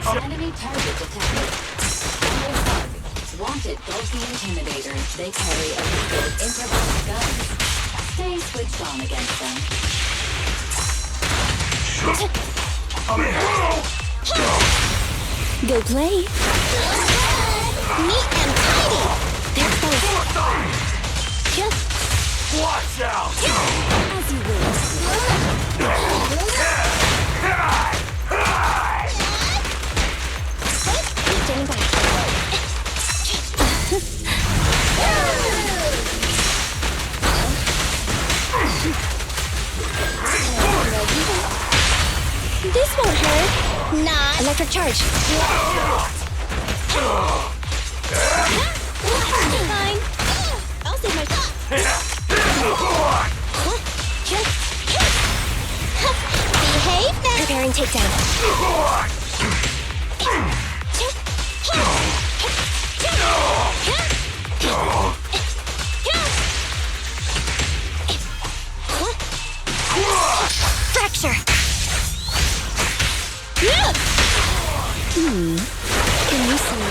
Enemy target detected. Under bug. Wanted bulky intimidator. They carry illegal improvised guns. Stay switched on against them. Go play. Neat and tidy. They're both. Watch out! As you wish. Stand back. This won't hurt. Not. Electric charge. Fine. I'll save my top. Behave now. Preparing takedown. Fracture. Can you see?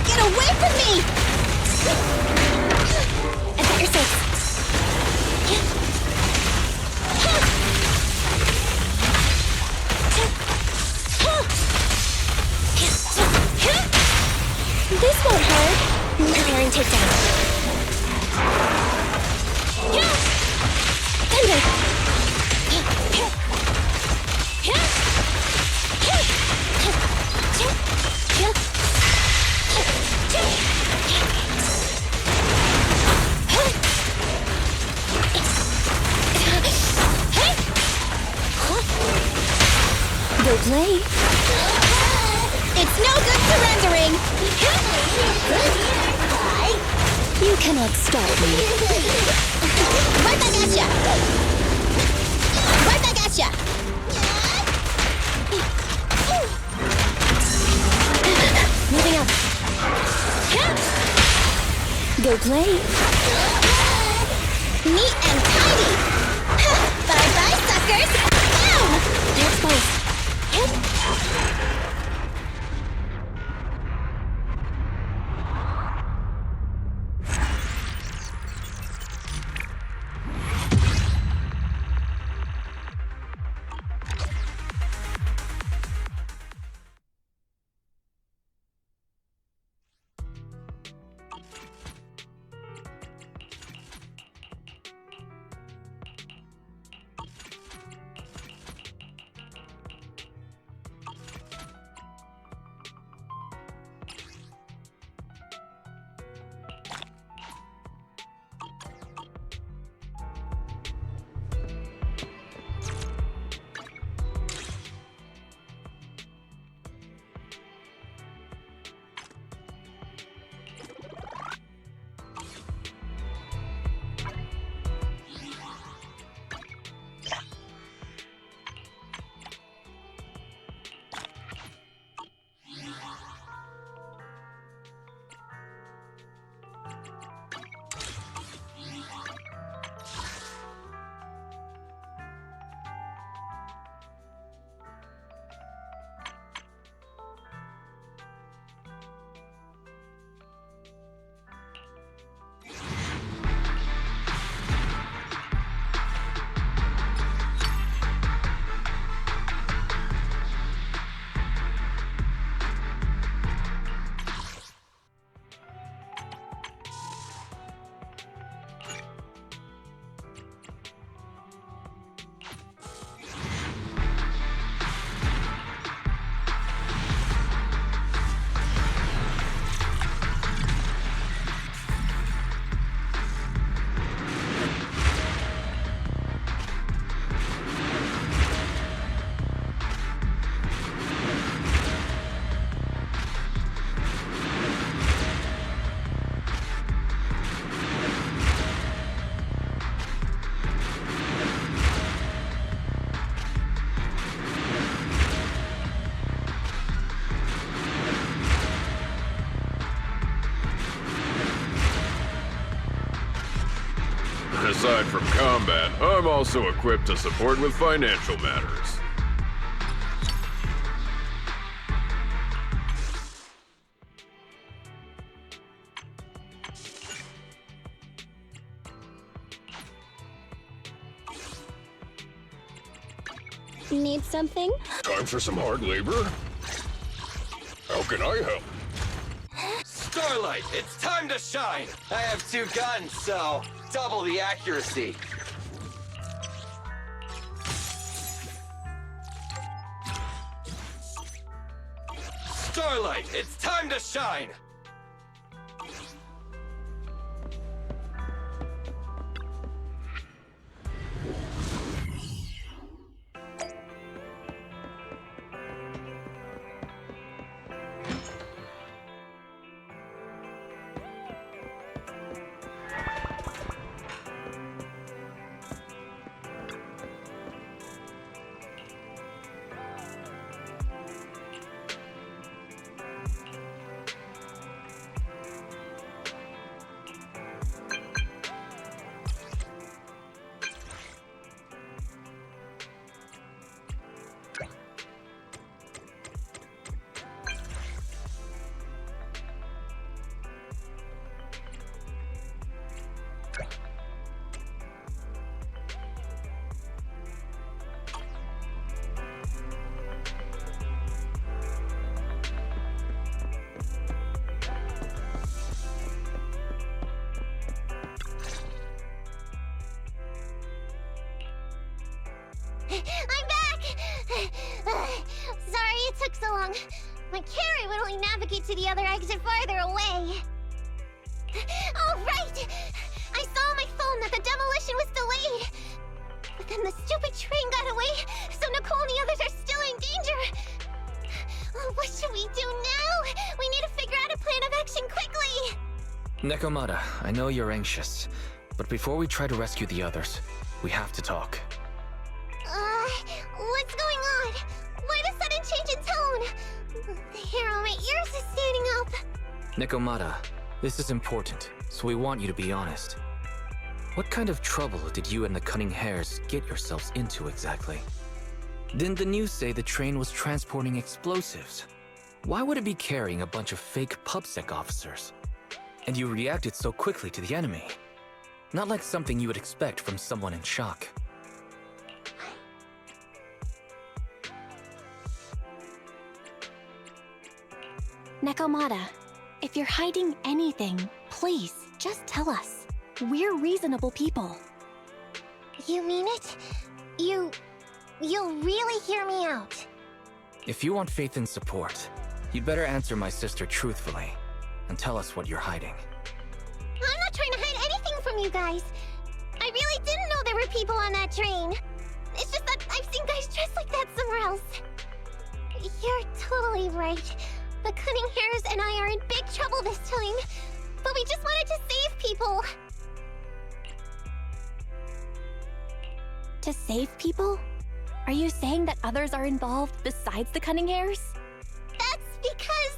Get away from me! I've got your six. This won't hurt. Preparing takedown. Thunder! Go play. It's no good surrendering. You cannot stop me. Right back at ya. Right back at ya. Moving up. Go play. Neat and tidy. Bye-bye, suckers. Boom! They're exposed. aside from combat, I'm also equipped to support with financial matters. Need something? Time for some hard labor? How can I help? Starlight, it's time to shine! I have 2 guns, so double the accuracy. Starlight, it's time to shine! I'm back! Sorry it took so long. My carry would only navigate to the other exit farther away. Oh, right! I saw on my phone that the demolition was delayed. But then the stupid train got away, so Nicole and the others are still in danger. Oh, what should we do now? We need to figure out a plan of action quickly! Nekomata, I know you're anxious, but before we try to rescue the others, we have to talk. What's going on? Why the sudden change in tone? The hair on my ears is standing up. Nekomata, this is important, so we want you to be honest. What kind of trouble did you and the Cunning Hares get yourselves into exactly? Didn't the news say the train was transporting explosives? Why would it be carrying a bunch of fake PubSec officers? And you reacted so quickly to the enemy. Not like something you would expect from someone in shock. Nekomata, if you're hiding anything, please, just tell us. We're reasonable people. You mean it? You'll really hear me out. If you want faith and support, you'd better answer my sister truthfully and tell us what you're hiding. I'm not trying to hide anything from you guys. I really didn't know there were people on that train. It's just that I've seen guys dressed like that somewhere else. You're totally right. The Cunning Hares and I are in big trouble this time, but we just wanted to save people. To save people? Are you saying that others are involved besides the Cunning Hares? That's because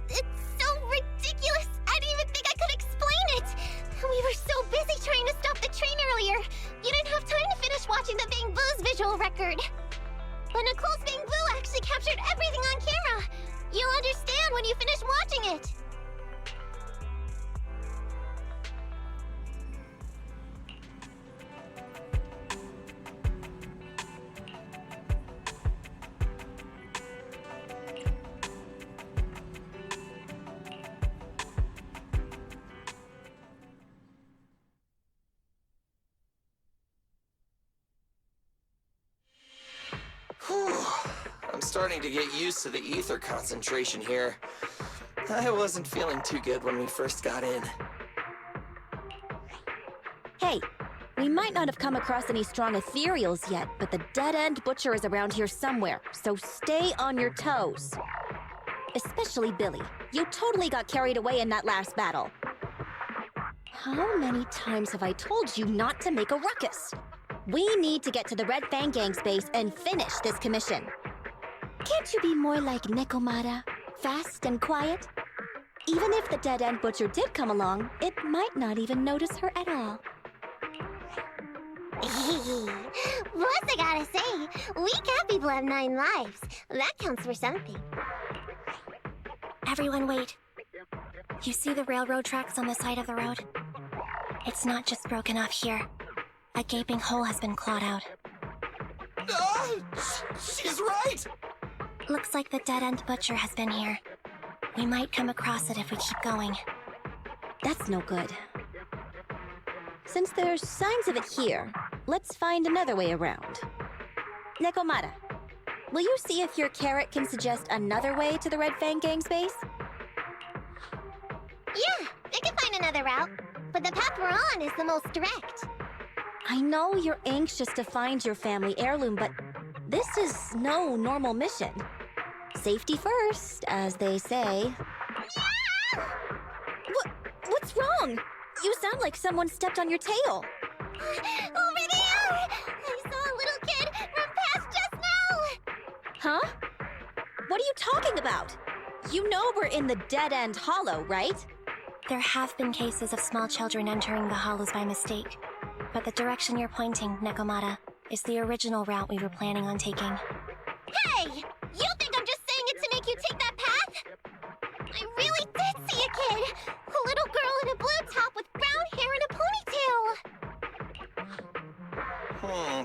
it's so ridiculous. I didn't even think I could explain it. We were so busy trying to stop the train earlier. You didn't have time to finish watching the Bang Boo's visual record. But Nicole's Bang Boo actually captured everything on camera. You'll understand when you finish watching it. I'm starting to get used to the ether concentration here. I wasn't feeling too good when we first got in. Hey, we might not have come across any strong ethereals yet, but the dead-end butcher is around here somewhere, so stay on your toes. Especially Billy. You totally got carried away in that last battle. How many times have I told you not to make a ruckus? We need to get to the Red Fang Gang's base and finish this commission. Can't you be more like Nekomata? Fast and quiet? Even if the dead-end butcher did come along, it might not even notice her at all. Plus, I gotta say, we cat people have 9 lives. That counts for something. Everyone wait. You see the railroad tracks on the side of the road? It's not just broken off here. A gaping hole has been clawed out. She's right! Looks like the dead-end butcher has been here. We might come across it if we keep going. That's no good. Since there's signs of it here, let's find another way around. Nekomata, will you see if your carrot can suggest another way to the Red Fang Gang's base? Yeah, I can find another route. But the path we're on is the most direct. I know you're anxious to find your family heirloom, but this is no normal mission. Safety first, as they say. Yeah! What's wrong? You sound like someone stepped on your tail. Over there! I saw a little kid run past just now! Huh? What are you talking about? You know we're in the dead-end hollow, right? There have been cases of small children entering the hollows by mistake. But the direction you're pointing, Nekomata, is the original route we were planning on taking. Hey! You think I'm just saying it to make you take that path? I really did see a kid! A little girl in a blue top with brown hair and a ponytail!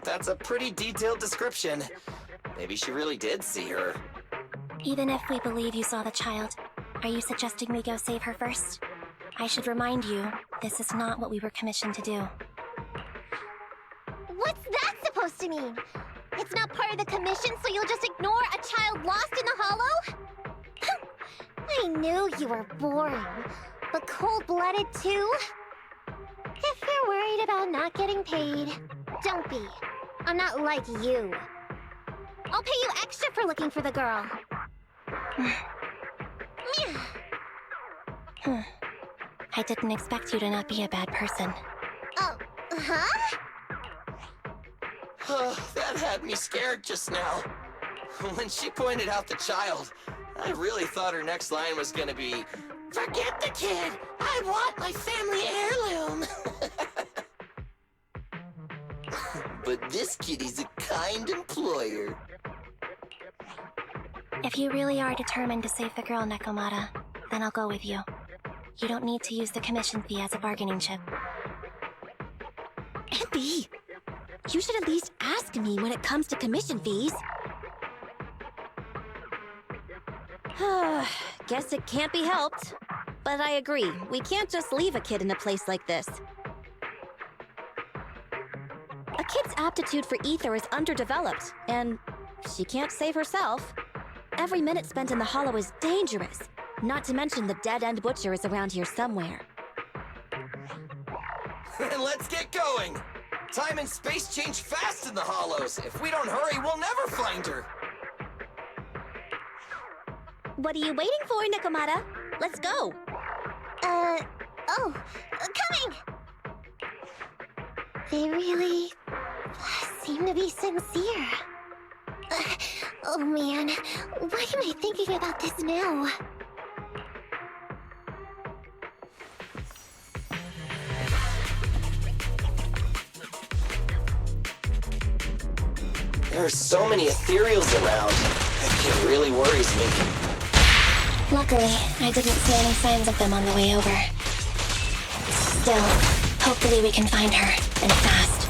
That's a pretty detailed description. Maybe she really did see her. Even if we believe you saw the child, are you suggesting we go save her first? I should remind you, this is not what we were commissioned to do. What's that supposed to mean? It's not part of the commission, so you'll just ignore a child lost in the hollow? I knew you were boring, but cold-blooded too? If you're worried about not getting paid, don't be. I'm not like you. I'll pay you extra for looking for the girl. I didn't expect you to not be a bad person. Oh, huh? That had me scared just now. When she pointed out the child, I really thought her next line was gonna be, "Forget the kid! I want my family heirloom!" But this kitty's a kind employer. If you really are determined to save the girl, Nekomata, then I'll go with you. You don't need to use the commission fee as a bargaining chip. Abby, you should at least ask me when it comes to commission fees. Guess it can't be helped. But I agree, we can't just leave a kid in a place like this. A kid's aptitude for ether is underdeveloped, and she can't save herself. Every minute spent in the hollow is dangerous. Not to mention the dead-end butcher is around here somewhere. Then let's get going! Time and space change fast in the hollows. If we don't hurry, we'll never find her. What are you waiting for, Nekomata? Let's go! Coming! They really seem to be sincere. Oh man, why am I thinking about this now? There are so many ethereals around. It really worries me. Luckily, I didn't see any signs of them on the way over. Still, hopefully we can find her, and fast.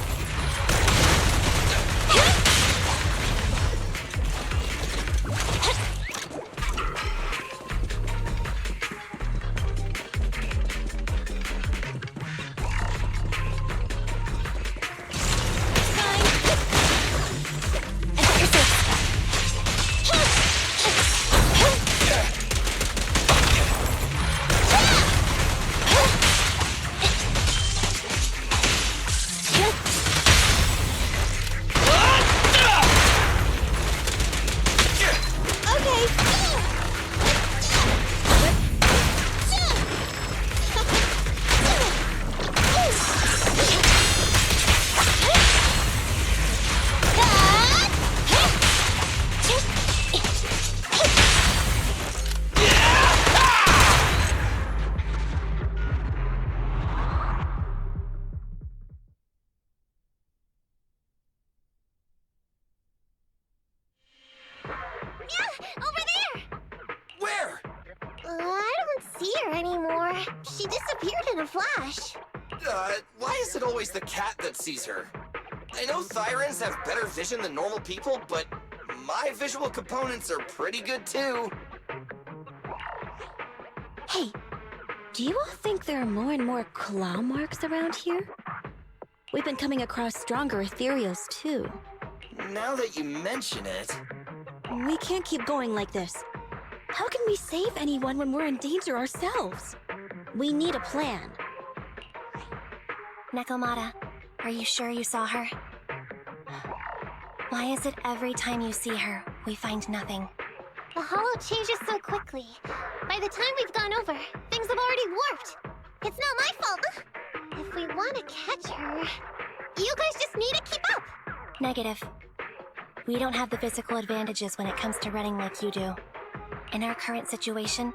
She disappeared in a flash. Why is it always the cat that sees her? I know Thyrans have better vision than normal people, but my visual components are pretty good too. Hey, do you all think there are more and more claw marks around here? We've been coming across stronger ethereals too. Now that you mention it... We can't keep going like this. How can we save anyone when we're in danger ourselves? We need a plan. Nekomata, are you sure you saw her? Why is it every time you see her, we find nothing? The hollow changes so quickly. By the time we've gone over, things have already warped. It's not my fault. If we want to catch her, you guys just need to keep up. Negative. We don't have the physical advantages when it comes to running like you do. In our current situation,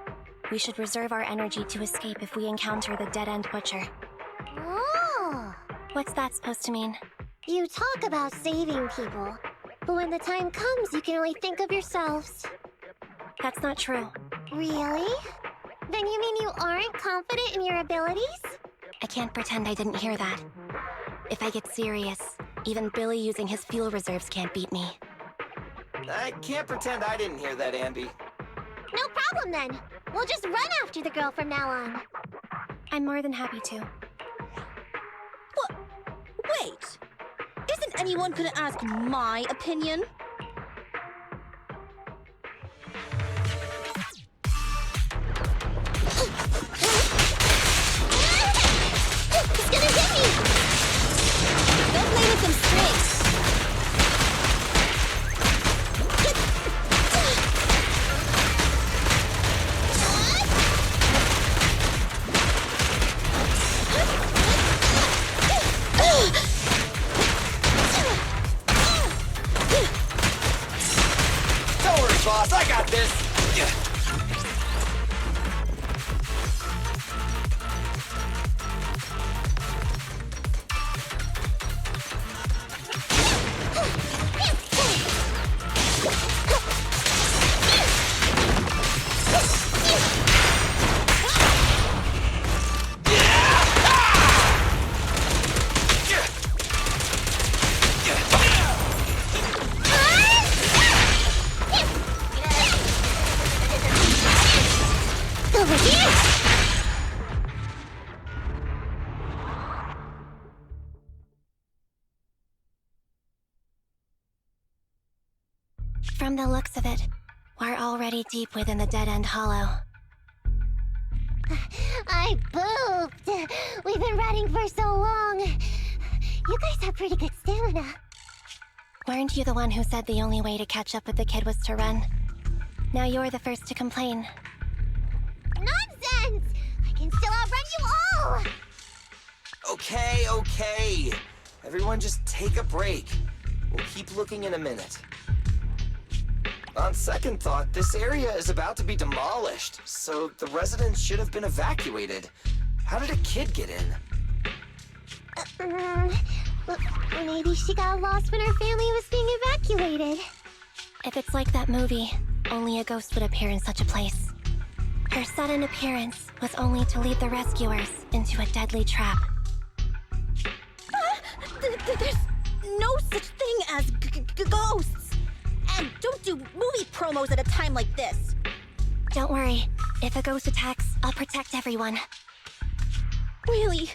we should reserve our energy to escape if we encounter the dead-end butcher. Oh! What's that supposed to mean? You talk about saving people, but when the time comes, you can only think of yourselves. That's not true. Really? Then you mean you aren't confident in your abilities? I can't pretend I didn't hear that. If I get serious, even Billy using his fuel reserves can't beat me. I can't pretend I didn't hear that, Ambi. No problem then. We'll just run after the girl from now on. I'm more than happy to. What? Wait! Isn't anyone gonna ask my opinion? It's gonna hit me! Go play with some strings! Don't worry, boss, I got this! Over here! From the looks of it, we're already deep within the dead-end hollow. I pooped! We've been running for so long. You guys have pretty good stamina. Weren't you the one who said the only way to catch up with the kid was to run? Now you're the first to complain. Nonsense! I can still outrun you all! Okay. Everyone just take a break. We'll keep looking in a minute. On second thought, this area is about to be demolished, so the residents should have been evacuated. How did a kid get in? Maybe she got lost when her family was being evacuated. If it's like that movie, only a ghost would appear in such a place. Her sudden appearance was only to lead the rescuers into a deadly trap. There's no such thing as ghosts! And don't do movie promos at a time like this! Don't worry. If a ghost attacks, I'll protect everyone. Really?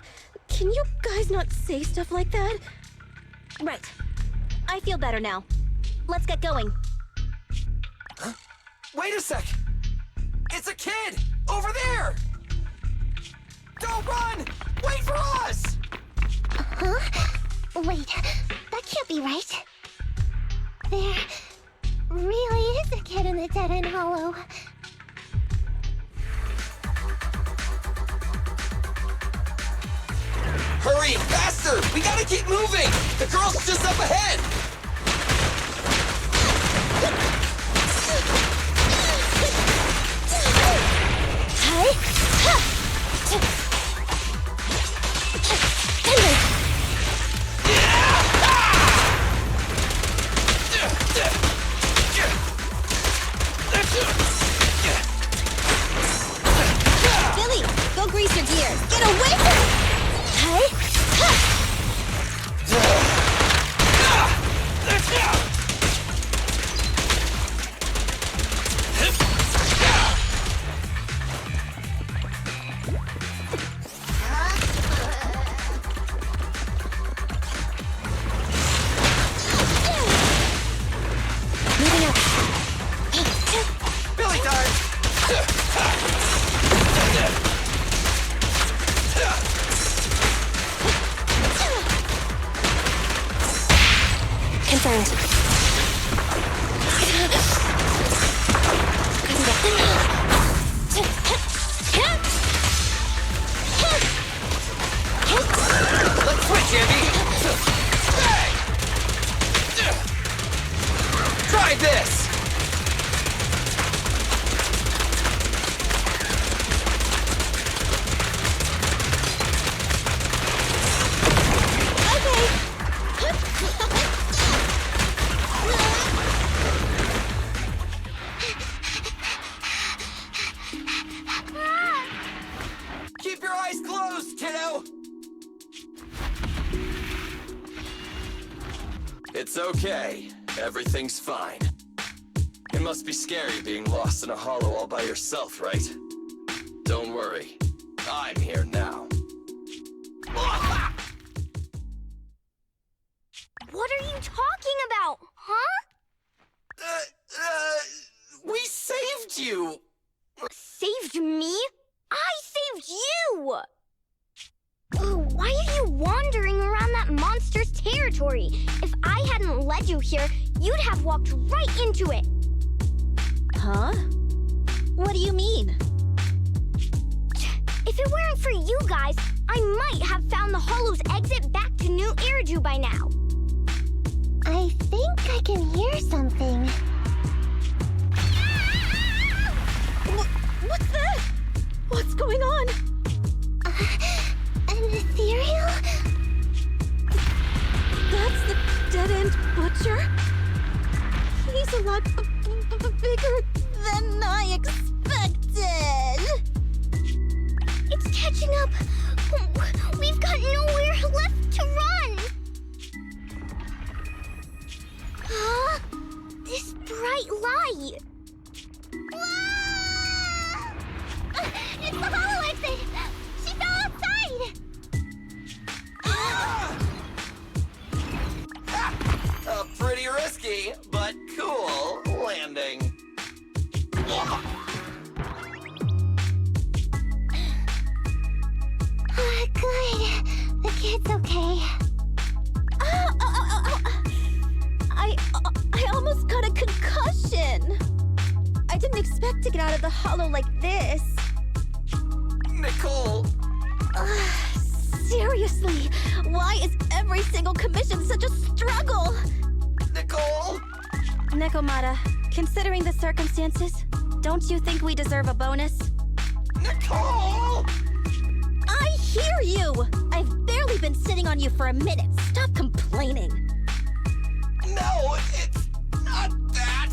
Can you guys not say stuff like that? Right. I feel better now. Let's get going. Wait a sec! It's a kid! Over there! Don't run! Wait for us! Huh? Wait, that can't be right. There really is a kid in the dead-end hollow. Hurry, faster! We gotta keep moving! The girl's just up ahead! Billy, go grease concerned. Let's switch, Andy! Try this! Keep your eyes closed, kiddo! It's okay. Everything's fine. It must be scary being lost in a hollow all by yourself, right? Don't worry. I'm here now. What are you talking about, huh? We saved you! Saved me? I saved you! Oh, why are you wandering around that monster's territory? If I hadn't led you here, you'd have walked right into it. Huh? What do you mean? If it weren't for you guys, I might have found the Hollow's exit back to New Eridu by now. I think I can hear something. What's that? What's going on? An ethereal? That's the dead-end butcher? He's a lot bigger than I expected. It's catching up. We've got nowhere left to run. Huh? This bright light. It's the hollow exit! She fell outside! A pretty risky, but cool landing. Good. The kid's okay. I almost got a concussion. I didn't expect to get out of the hollow like this. Nicole! Seriously, why is every single commission such a struggle? Nicole! Nekomata, considering the circumstances, don't you think we deserve a bonus? Nicole! I hear you! I've barely been sitting on you for a minute. Stop complaining. No, it's not that!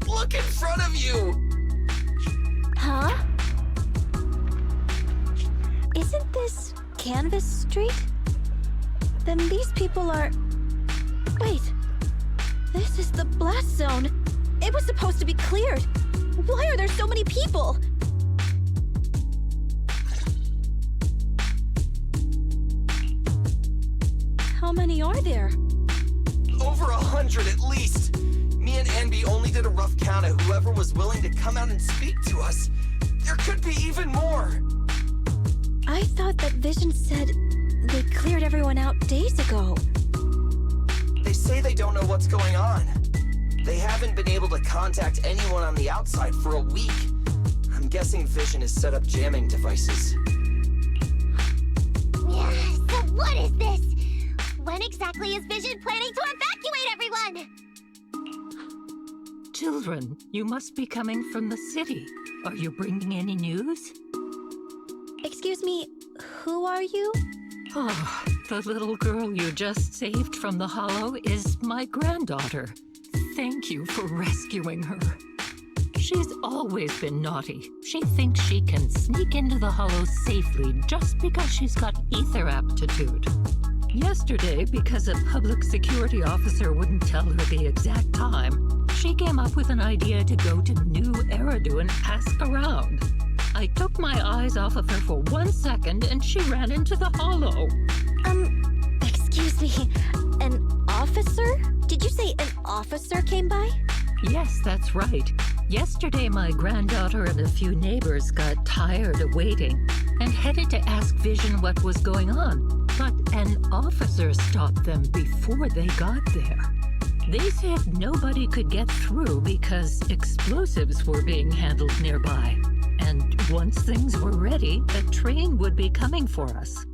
Look in front of you! Huh? Isn't this Canvas Street? Then these people are... Wait. This is the blast zone. It was supposed to be cleared. Why are there so many people? How many are there? Over 100 at least. Me and Envy only did a rough count of whoever was willing to come out and speak to us. There could be even more. I thought that Vision said they cleared everyone out days ago. They say they don't know what's going on. They haven't been able to contact anyone on the outside for a week. I'm guessing Vision has set up jamming devices. So what is this? When exactly is Vision planning to evacuate everyone? Children, you must be coming from the city. Are you bringing any news? Excuse me, who are you? Oh, the little girl you just saved from the hollow is my granddaughter. Thank you for rescuing her. She's always been naughty. She thinks she can sneak into the hollow safely just because she's got ether aptitude. Yesterday, because a public security officer wouldn't tell her the exact time, she came up with an idea to go to New Eridu and ask around. I took my eyes off of her for 1 second and she ran into the hollow. Excuse me, an officer? Did you say an officer came by? Yes, that's right. Yesterday, my granddaughter and a few neighbors got tired of waiting and headed to ask Vision what was going on. But an officer stopped them before they got there. They said nobody could get through because explosives were being handled nearby. And once things were ready, a train would be coming for us.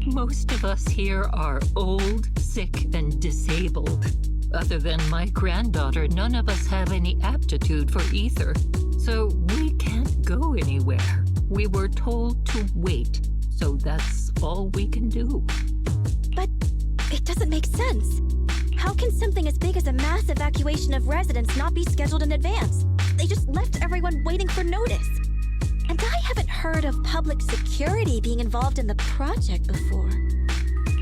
Most of us here are old, sick, and disabled. Other than my granddaughter, none of us have any aptitude for ether. So we can't go anywhere. We were told to wait. So that's all we can do. But it doesn't make sense. How can something as big as a mass evacuation of residents not be scheduled in advance? They just left everyone waiting for notice. And I haven't heard of public security being involved in the project before.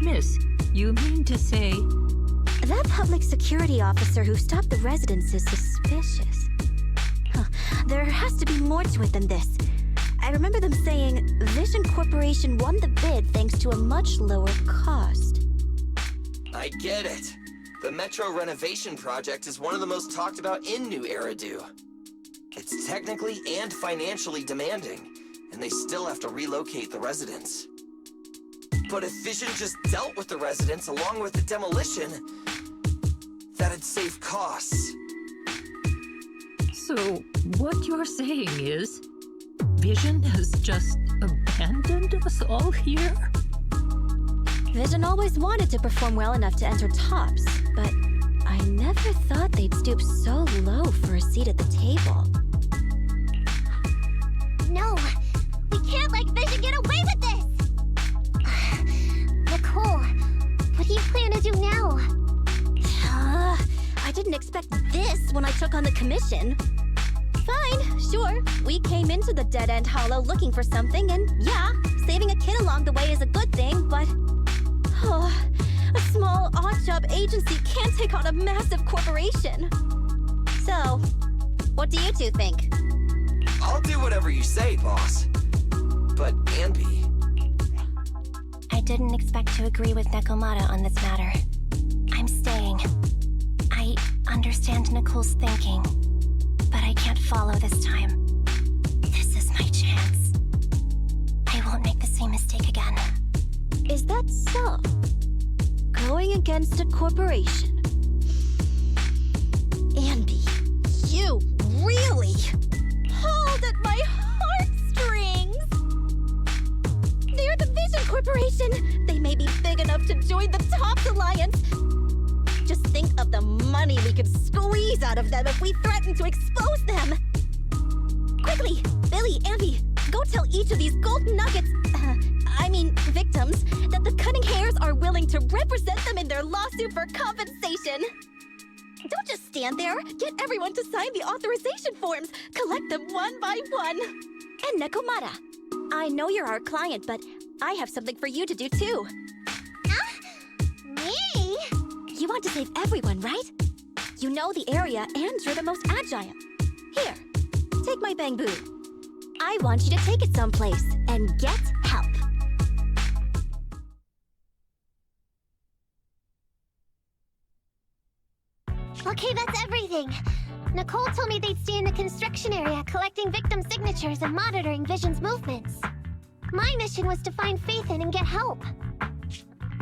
Miss, you mean to say... That public security officer who stopped the residents is suspicious. Huh. There has to be more to it than this. I remember them saying Vision Corporation won the bid thanks to a much lower cost. I get it. The Metro renovation project is one of the most talked about in New Eridu. It's technically and financially demanding, and they still have to relocate the residents. But if Vision just dealt with the residents along with the demolition, that'd save costs. So, what you're saying is, Vision has just abandoned us all here? Vision always wanted to perform well enough to enter tops, but I never thought they'd stoop so low for a seat at the table. No, we can't let Vision get away with this! Nicole, what do you plan to do now? I didn't expect this when I took on the commission. Fine, sure. We came into the dead-end hollow looking for something, and yeah, saving a kid along the way is a good thing, but... a small odd-job agency can't take on a massive corporation. So, what do you two think? I'll do whatever you say, boss. But Anby... I didn't expect to agree with Nekomata on this matter. I'm staying. I understand Nicole's thinking, but I can't follow this time. This is my chance. I won't make the same mistake again. Is that so? Going against a corporation? Anby, you really pulled at my heartstrings! They're the Vision Corporation! They may be big enough to join the Tops Alliance! Just think of the money we could squeeze out of them if we threaten to expose them! Quickly, Billy, Anby, go tell each of these gold nuggets, victims, that the Cunning Hairs are willing to represent them in their lawsuit for compensation. Don't just stand there. Get everyone to sign the authorization forms. Collect them one by one. And Nekomata, I know you're our client, but I have something for you to do too. Me? You want to save everyone, right? You know the area and you're the most agile. Here, take my bamboo. I want you to take it someplace and get help. Okay, that's everything. Nicole told me they'd stay in the construction area collecting victim signatures and monitoring Vision's movements. My mission was to find Faithin and get help.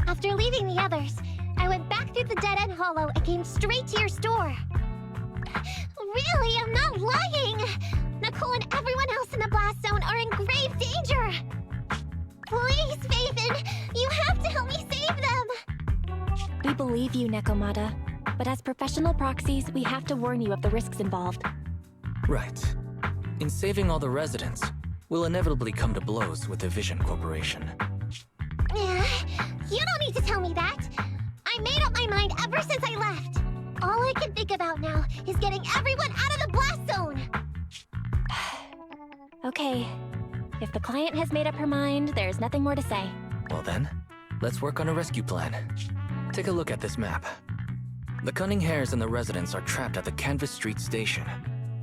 After leaving the others, I went back through the dead-end hollow and came straight to your store. Really, I'm not lying! Nicole and everyone else in the blast zone are in grave danger! Please, Faithin, you have to help me save them! We believe you, Nekomata. But as professional proxies, we have to warn you of the risks involved. Right. In saving all the residents, we'll inevitably come to blows with the Vision Corporation. You don't need to tell me that! I made up my mind ever since I left! All I can think about now is getting everyone out of the blast zone! Okay. If the client has made up her mind, there's nothing more to say. Well then, let's work on a rescue plan. Take a look at this map. The Cunning Hairs and the residents are trapped at the Canvas Street station,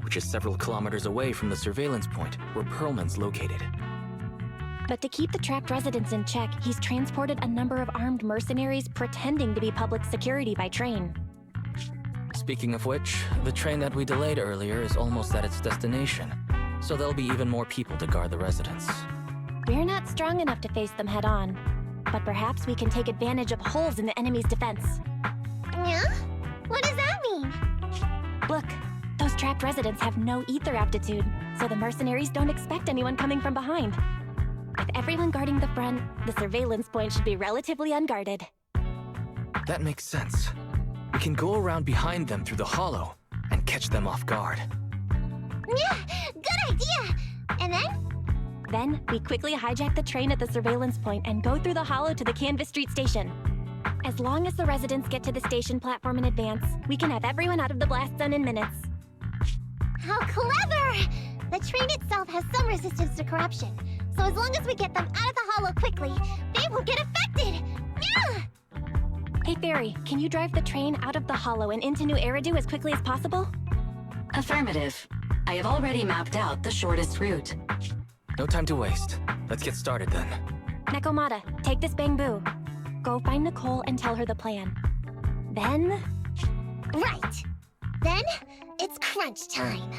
which is several kilometers away from the surveillance point where Perlman's located. But to keep the trapped residents in check, he's transported a number of armed mercenaries pretending to be public security by train. Speaking of which, the train that we delayed earlier is almost at its destination, so there'll be even more people to guard the residents. We're not strong enough to face them head-on, but perhaps we can take advantage of holes in the enemy's defense. Yeah? What does that Look, those trapped residents have no ether aptitude, so the mercenaries don't expect anyone coming from behind. With everyone guarding the front, the surveillance point should be relatively unguarded. That makes sense. We can go around behind them through the hollow and catch them off guard. Yeah, good idea! And then? Then, we quickly hijack the train at the surveillance point and go through the hollow to the Canvas Street station. As long as the residents get to the station platform in advance, we can have everyone out of the blast zone in minutes. How clever! The train itself has some resistance to corruption, so as long as we get them out of the hollow quickly, they won't get affected! Yeah! Hey Fairy, can you drive the train out of the hollow and into New Eridu as quickly as possible? Affirmative. I have already mapped out the shortest route. No time to waste. Let's get started then. Nekomata, take this bamboo. Go find Nicole and tell her the plan. Then... Right! Then, it's crunch time.